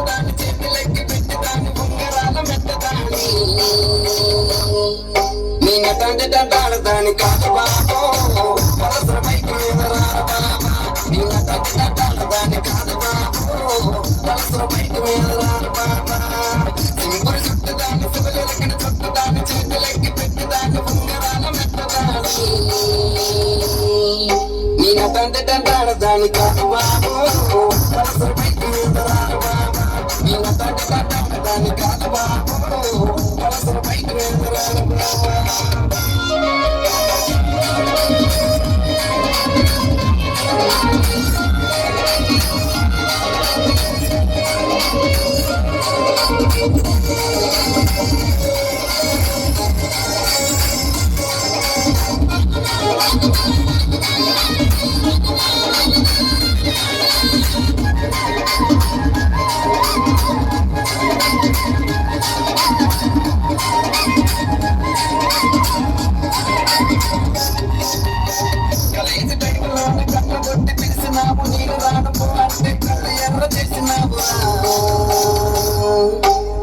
దాని చేతులెక్కి పెట్టి దాని ఉంగరాల మెత్తదాని నేను తండ్రి తంటాడు దాని కాదు బాబో అవసరమైతే బాబా నేను తండ్రి తంటాడు దాని కాదు బాబో అవసరమైతే బాబా సింపుల్ చుట్టదాన్ని శివలెక్కిన చుట్టదాన్ని చేతులెక్కి పెట్టి దాన్ని ఉంగరాల మెత్తదాని నేను తండ్రి తంటాడు దాని కాదు బాబో అవసరమైతే బాబా నేను తండ్రి తంటాడు దాని కాదు బాబో అవసరమైతే బాబా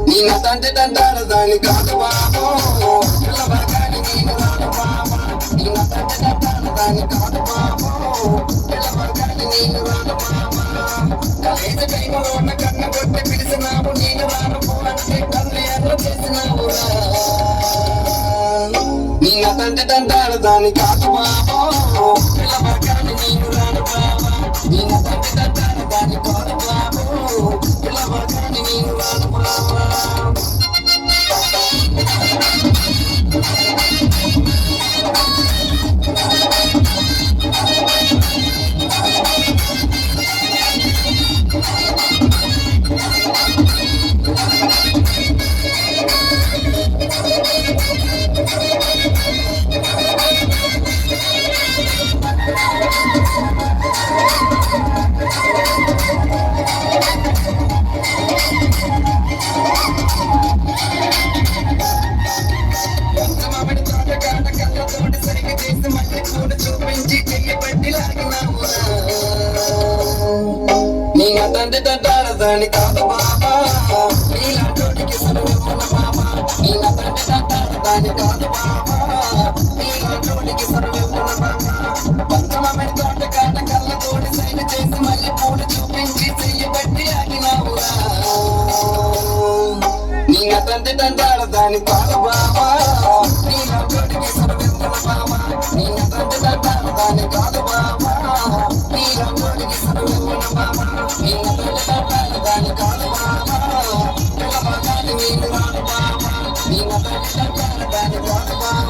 నేను తండ్రి తంటాడు దాని కాదు బాబో పిల్లవగాని నేను రాను బాబా నేను తండ్రి తంటాడు దాని కాదు బాబో పిల్లవగాని నేను రాను బాబా కలేజ టైములో ఉన్న కన్న కొట్టి పిలిచినావు నేను రాను అంటే కళ్ళు ఎర్ర చేసినావు నేను తండ్రి తంటాడు దాని కాదు బాబో పిల్లవగాని నేను రాను బాబా నేను తండ్రి తంటాడు దాని కాదు బాబో పిల్లవగాని నేను రాను బాబా నేను తండ్రి తంటాడు దాని కాదు బాబా నీలాంటోడికి సర్వమున్న బాబా నేను తండ్రి తంటాడు దాని కాదు బాబా నీలాంటోడికి సర్వమున్న బాబా పంచమడి తోట కాట కళ్ళతోటి సైన్ చేసి మళ్ళీ పూలు చూపించి చెయ్యబట్టి ఆగినావురా నేను తండ్రి తంటాడు దాని కాదు బాబా నీలాంటోడికి సర్వమున్న బాబా నేను తండ్రి తంటాడు దాని కాదు బాబా నీలాంటోడికి సర్వమున్న బాబా నేను తండ్రి తంటాడు దాని కాదు బాబా పిల్లవగాని నేను రాను బాబా నేను తండ్రి తంటాడు దాని కాదు బాబా